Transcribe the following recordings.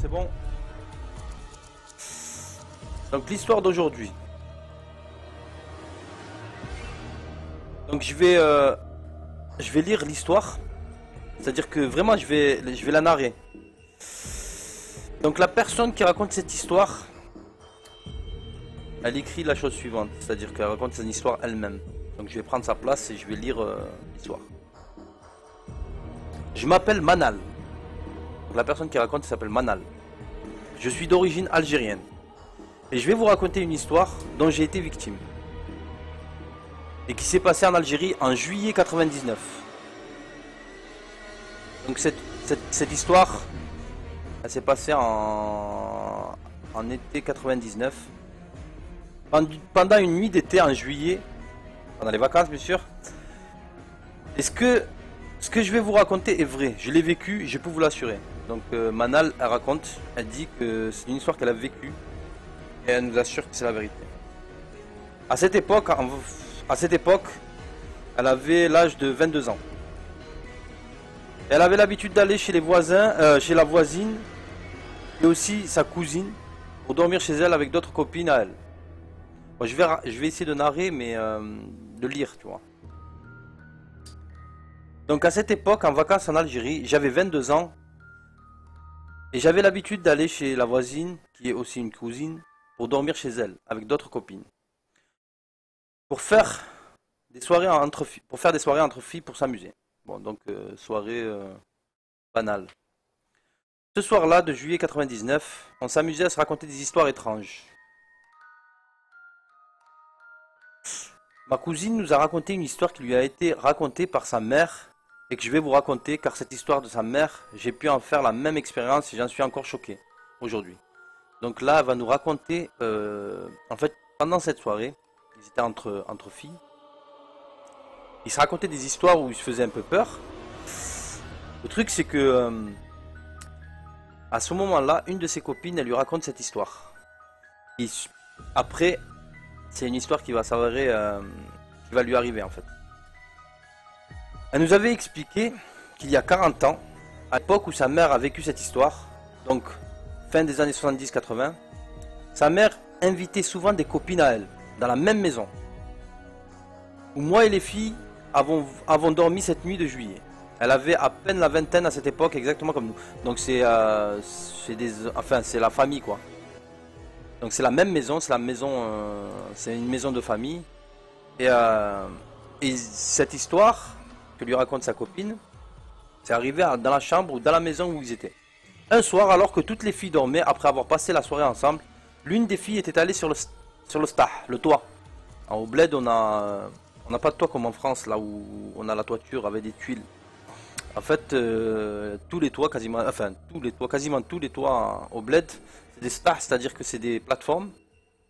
c'est bon. Donc l'histoire d'aujourd'hui. Donc je vais lire l'histoire. C'est-à-dire que vraiment je vais la narrer. Donc la personne qui raconte cette histoire, elle écrit la chose suivante. C'est-à-dire qu'elle raconte son histoire elle-même. Donc je vais prendre sa place et je vais lire l'histoire. Je m'appelle Manal. Donc, la personne qui raconte s'appelle Manal. Je suis d'origine algérienne. Et je vais vous raconter une histoire dont j'ai été victime. Et qui s'est passée en Algérie en juillet 99. Donc cette histoire, elle s'est passée en été 99. Pendant une nuit d'été en juillet, pendant les vacances bien sûr. Est-ce que ce que je vais vous raconter est vrai? Je l'ai vécu, je peux vous l'assurer. Donc Manal, elle raconte, elle dit que c'est une histoire qu'elle a vécue. Et elle nous assure que c'est la vérité. À cette époque, elle avait l'âge de 22 ans. Elle avait l'habitude d'aller chez les voisins, chez la voisine et aussi sa cousine pour dormir chez elle avec d'autres copines à elle. Bon, je vais essayer de narrer, mais de lire, tu vois. Donc à cette époque, en vacances en Algérie, j'avais 22 ans et j'avais l'habitude d'aller chez la voisine, qui est aussi une cousine, pour dormir chez elle avec d'autres copines. Pour faire des soirées entre filles pour s'amuser. Bon, donc soirée banale. Ce soir-là de juillet 99, on s'amusait à se raconter des histoires étranges. Ma cousine nous a raconté une histoire qui lui a été racontée par sa mère et que je vais vous raconter car cette histoire de sa mère, j'ai pu en faire la même expérience et j'en suis encore choqué aujourd'hui. Donc là, elle va nous raconter, en fait, pendant cette soirée, ils étaient entre filles, ils se racontaient des histoires où ils se faisaient un peu peur. Le truc, c'est que à ce moment-là, une de ses copines, elle lui raconte cette histoire. Et après, c'est une histoire qui va s'avérer, qui va lui arriver en fait. Elle nous avait expliqué qu'il y a 40 ans, à l'époque où sa mère a vécu cette histoire, donc fin des années 70-80, sa mère invitait souvent des copines à elle, dans la même maison, où moi et les filles avons dormi cette nuit de juillet. Elle avait à peine la vingtaine à cette époque, exactement comme nous. Donc c'est la famille quoi. Donc c'est la même maison, c'est la maison, c'est une maison de famille. Et, et cette histoire que lui raconte sa copine, c'est arrivé dans la chambre ou dans la maison où ils étaient. Un soir, alors que toutes les filles dormaient, après avoir passé la soirée ensemble, l'une des filles était allée sur le stah, le toit. Au bled, on n'a pas de toit comme en France, là où on a la toiture avec des tuiles. En fait, tous les toits, quasiment tous les toits au bled, c'est des stahs, c'est-à-dire que c'est des plateformes.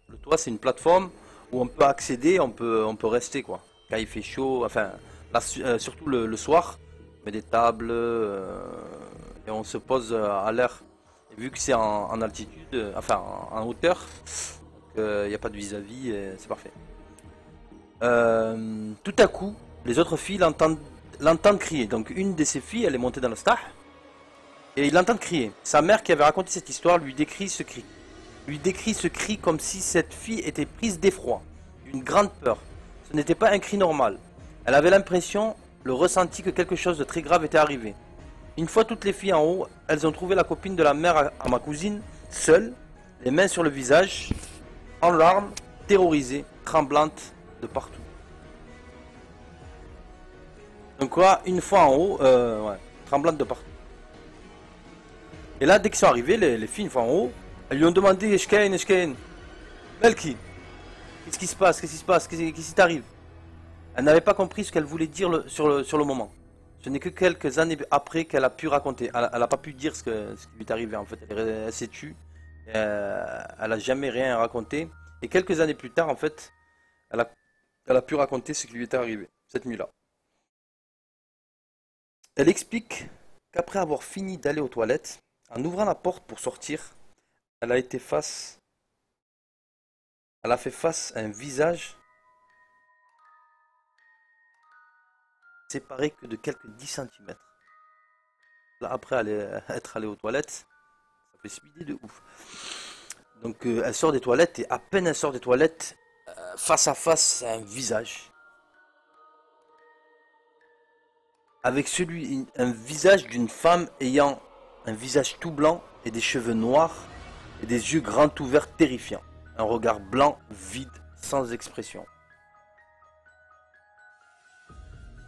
Le toit, c'est une plateforme où on peut accéder, on peut rester quoi. Quand il fait chaud, enfin, là, surtout le soir, on met des tables et on se pose à l'air. Et vu que c'est en altitude, en hauteur, il n'y a pas de vis-à-vis, c'est parfait. Tout à coup, les autres filles l'entendent crier. Donc une de ces filles, elle est montée dans le stah et ils l'entendent crier. Sa mère qui avait raconté cette histoire lui décrit ce cri. Lui décrit ce cri comme si cette fille était prise d'effroi, d'une grande peur. Ce n'était pas un cri normal. Elle avait l'impression, le ressenti que quelque chose de très grave était arrivé. Une fois toutes les filles en haut, elles ont trouvé la copine de la mère à ma cousine, seule, les mains sur le visage, en larmes, terrorisée, tremblante de partout. Donc quoi, une fois en haut, ouais, tremblante de partout. Et là, dès qu'ils sont arrivés, les filles, une fois en haut, elles lui ont demandé Eshkain, Eshkain, Belki, qu'est-ce qui se passe, qu'est-ce qui se passe, qu'est-ce qui t'arrive? Elle n'avait pas compris ce qu'elle voulait dire sur le moment. Ce n'est que quelques années après qu'elle a pu raconter. Elle n'a pas pu dire ce qui lui est arrivé en fait. Elle s'est tue. Elle a jamais rien raconté. Et quelques années plus tard, en fait, elle a, elle a pu raconter ce qui lui était arrivé cette nuit-là. Elle explique qu'après avoir fini d'aller aux toilettes, en ouvrant la porte pour sortir, elle a été face, elle a fait face à un visage séparé que de quelques 10 centimètres. Là, après être allée aux toilettes, précipité de ouf. Donc elle sort des toilettes et à peine elle sort des toilettes, face à face à un visage. Avec un visage d'une femme ayant un visage tout blanc et des cheveux noirs et des yeux grands ouverts terrifiants. Un regard blanc, vide, sans expression.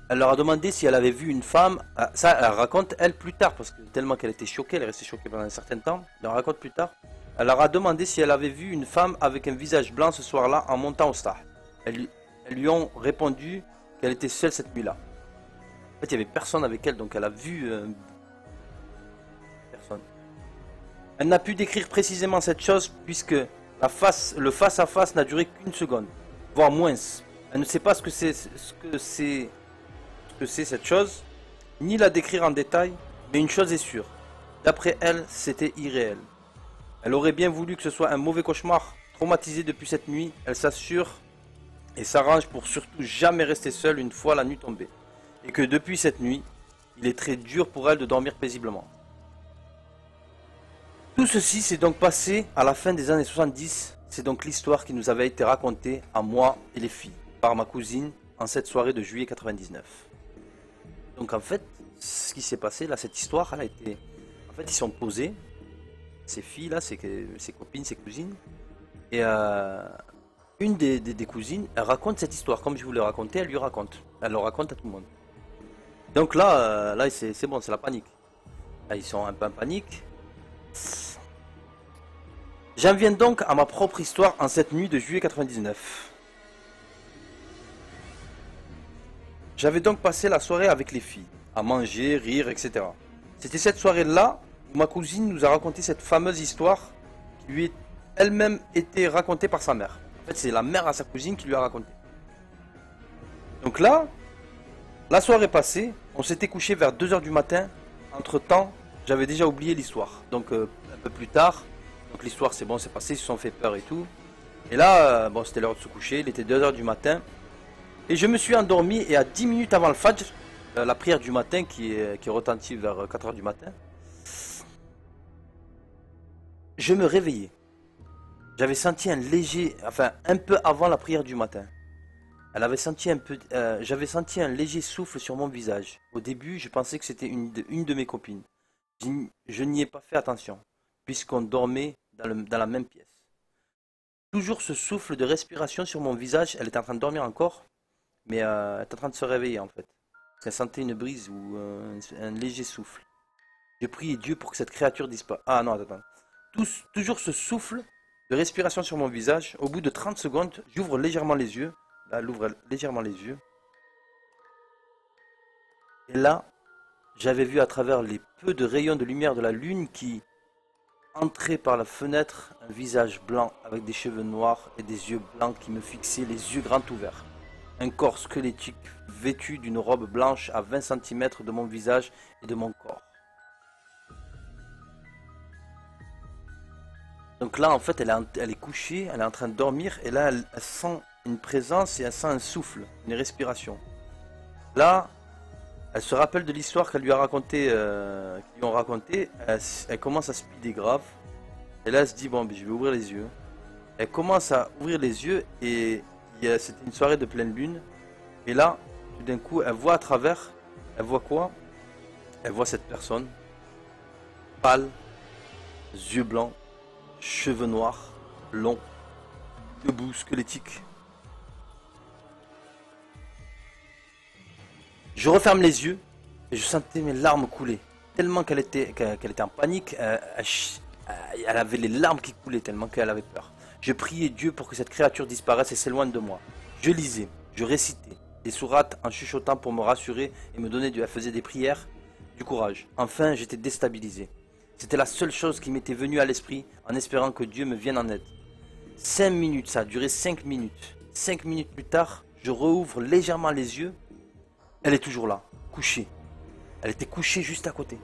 Elle leur a demandé si elle avait vu une femme. Ça, elle raconte elle plus tard, parce que tellement qu'elle était choquée, elle est restée choquée pendant un certain temps. Elle leur raconte plus tard. Elle leur a demandé si elle avait vu une femme avec un visage blanc ce soir-là en montant au Star. Elles lui ont répondu qu'elle était seule cette nuit-là. En fait, il n'y avait personne avec elle, donc elle a vu personne. Elle n'a pu décrire précisément cette chose puisque le face-à-face n'a duré qu'une seconde, voire moins. Elle ne sait pas ce que c'est cette chose, ni la décrire en détail, mais une chose est sûre. D'après elle, c'était irréel. Elle aurait bien voulu que ce soit un mauvais cauchemar. Traumatisée depuis cette nuit, elle s'assure et s'arrange pour surtout jamais rester seule une fois la nuit tombée. Et que depuis cette nuit, il est très dur pour elle de dormir paisiblement. Tout ceci s'est donc passé à la fin des années 70. C'est donc l'histoire qui nous avait été racontée à moi et les filles par ma cousine en cette soirée de juillet 99. Donc en fait, ce qui s'est passé là, cette histoire, elle a été... En fait, ils sont posés, ces filles là, ses copines, ses cousines, et une des cousines, elle raconte cette histoire, comme je vous l'ai raconté, elle lui raconte. Elle le raconte à tout le monde. Donc là, c'est bon, c'est la panique. Là, ils sont un peu en panique. J'en viens donc à ma propre histoire en cette nuit de juillet 99. J'avais donc passé la soirée avec les filles, à manger, rire, etc. C'était cette soirée-là où ma cousine nous a raconté cette fameuse histoire qui lui est elle-même été racontée par sa mère. En fait, c'est la mère à sa cousine qui lui a raconté. Donc là, la soirée passée, on s'était couché vers 2 h du matin. Entre-temps, j'avais déjà oublié l'histoire. Donc un peu plus tard, donc l'histoire c'est bon, c'est passé, ils se sont fait peur et tout. Et là, bon, c'était l'heure de se coucher, il était 2 h du matin. Et je me suis endormi et à 10 minutes avant le Fajr, la prière du matin qui retentit vers 4 h du matin, je me réveillais. J'avais senti un peu avant la prière du matin. J'avais senti un léger souffle sur mon visage. Au début, je pensais que c'était une de mes copines. Je n'y ai pas fait attention, puisqu'on dormait dans la même pièce. Toujours ce souffle de respiration sur mon visage, elle était en train de dormir encore. Mais elle est en train de se réveiller en fait. Elle sentait une brise ou un léger souffle. J'ai prié Dieu pour que cette créature disparaisse. Ah non, attends. Toujours ce souffle de respiration sur mon visage. Au bout de 30 secondes, j'ouvre légèrement les yeux. Là, elle ouvre légèrement les yeux. Et là, j'avais vu à travers les peu de rayons de lumière de la lune qui entrait par la fenêtre un visage blanc avec des cheveux noirs et des yeux blancs qui me fixaient, les yeux grands ouverts. Un corps squelettique vêtu d'une robe blanche à 20 cm de mon visage et de mon corps. Donc là en fait elle est couchée, elle est en train de dormir et là elle sent une présence et elle sent un souffle, une respiration. Là elle se rappelle de l'histoire qu'elle lui a raconté, qu'ils lui ont raconté, elle commence à speeder grave. Et là elle se dit bon je vais ouvrir les yeux. Elle commence à ouvrir les yeux et c'était une soirée de pleine lune. Et là, tout d'un coup, elle voit à travers. Elle voit quoi? Elle voit cette personne. Pâle, yeux blancs, cheveux noirs, longs, debout, squelettique. Je referme les yeux et je sentais mes larmes couler. Tellement qu'elle était en panique. Elle avait les larmes qui coulaient tellement qu'elle avait peur. Je priais Dieu pour que cette créature disparaisse et s'éloigne de moi. Je lisais, je récitais des sourates en chuchotant pour me rassurer et me donner elle faisait des prières, du courage. Enfin, j'étais déstabilisé. C'était la seule chose qui m'était venue à l'esprit en espérant que Dieu me vienne en aide. 5 minutes, ça a duré 5 minutes. 5 minutes plus tard, je rouvre légèrement les yeux. Elle est toujours là, couchée. Elle était couchée juste à côté.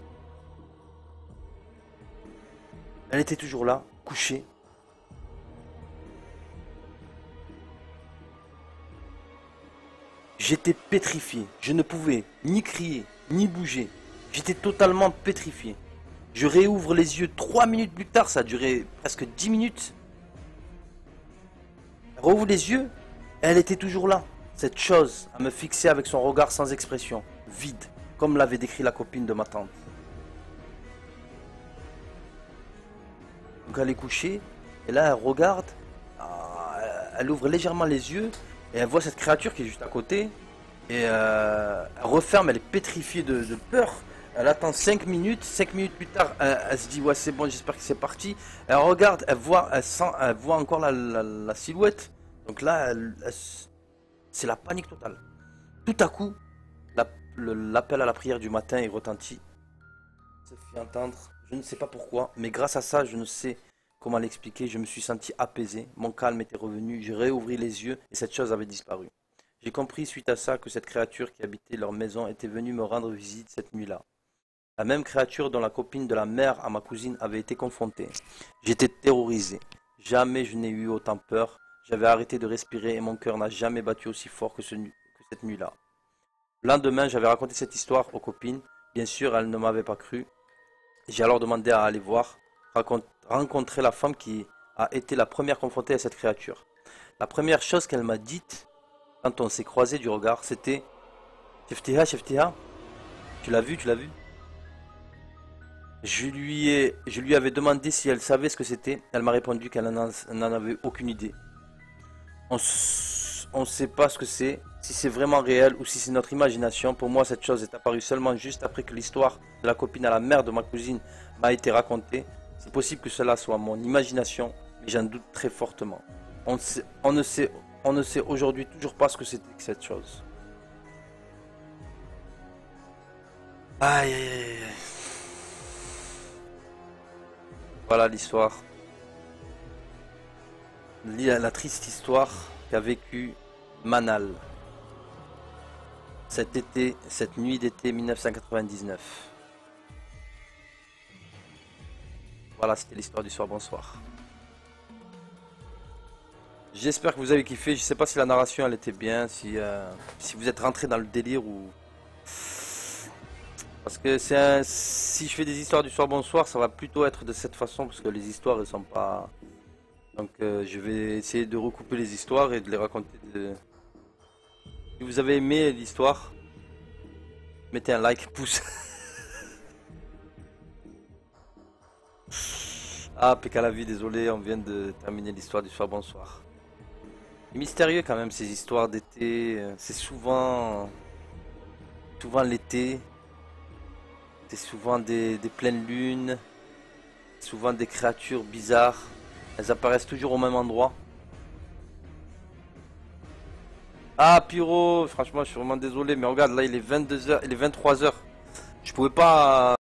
Elle était toujours là, couchée. J'étais pétrifié. Je ne pouvais ni crier, ni bouger. J'étais totalement pétrifié. Je réouvre les yeux 3 minutes plus tard, ça a duré presque 10 minutes. Elle rouvre les yeux, elle était toujours là. Cette chose à me fixer avec son regard sans expression, vide, comme l'avait décrit la copine de ma tante. Donc elle est couchée, et là elle regarde, elle ouvre légèrement les yeux, et elle voit cette créature qui est juste à côté, et elle referme, elle est pétrifiée de peur. Elle attend 5 minutes, 5 minutes plus tard, elle se dit ouais c'est bon, j'espère que c'est parti. Elle regarde, elle voit encore la silhouette. Donc là, c'est la panique totale. Tout à coup, l'appel à la prière du matin est retentit. Se fit entendre, je ne sais pas pourquoi, mais grâce à ça, je ne sais comment l'expliquer, je me suis senti apaisé, mon calme était revenu, j'ai réouvert les yeux et cette chose avait disparu. J'ai compris suite à ça que cette créature qui habitait leur maison était venue me rendre visite cette nuit-là. La même créature dont la copine de la mère à ma cousine avait été confrontée. J'étais terrorisé. Jamais je n'ai eu autant peur. J'avais arrêté de respirer et mon cœur n'a jamais battu aussi fort que cette nuit-là. Le lendemain, j'avais raconté cette histoire aux copines. Bien sûr, elles ne m'avaient pas cru. J'ai alors demandé à aller voir, rencontrer la femme qui a été la première confrontée à cette créature. La première chose qu'elle m'a dite, quand on s'est croisé du regard, c'était « Cheftiha, tu l'as vu, tu l'as vu ?» Je lui avais demandé si elle savait ce que c'était. Elle m'a répondu qu'elle n'en avait aucune idée. On ne sait pas ce que c'est, si c'est vraiment réel ou si c'est notre imagination. Pour moi, cette chose est apparue seulement juste après que l'histoire de la copine à la mère de ma cousine m'a été racontée. C'est possible que cela soit mon imagination, mais j'en doute très fortement. On ne sait aujourd'hui toujours pas ce que c'était que cette chose. Aïe aïe aïe. Voilà l'histoire. La triste histoire qu'a vécue Manal. Cette nuit d'été 1999. Voilà, c'était l'histoire du soir, bonsoir. J'espère que vous avez kiffé. Je sais pas si la narration elle était bien, si vous êtes rentré dans le délire ou... Parce que si je fais des histoires du soir bonsoir, ça va plutôt être de cette façon parce que les histoires elles sont pas. Donc je vais essayer de recouper les histoires et de les raconter. Si vous avez aimé l'histoire, mettez un like, pouce. Ah, PK la vie, désolé, on vient de terminer l'histoire du soir bonsoir. C'est mystérieux quand même ces histoires d'été. C'est souvent l'été. C'est souvent des pleines lunes, souvent des créatures bizarres. Elles apparaissent toujours au même endroit. Ah Pyro, franchement je suis vraiment désolé, mais regarde là il est 22h, il est 23h. Je pouvais pas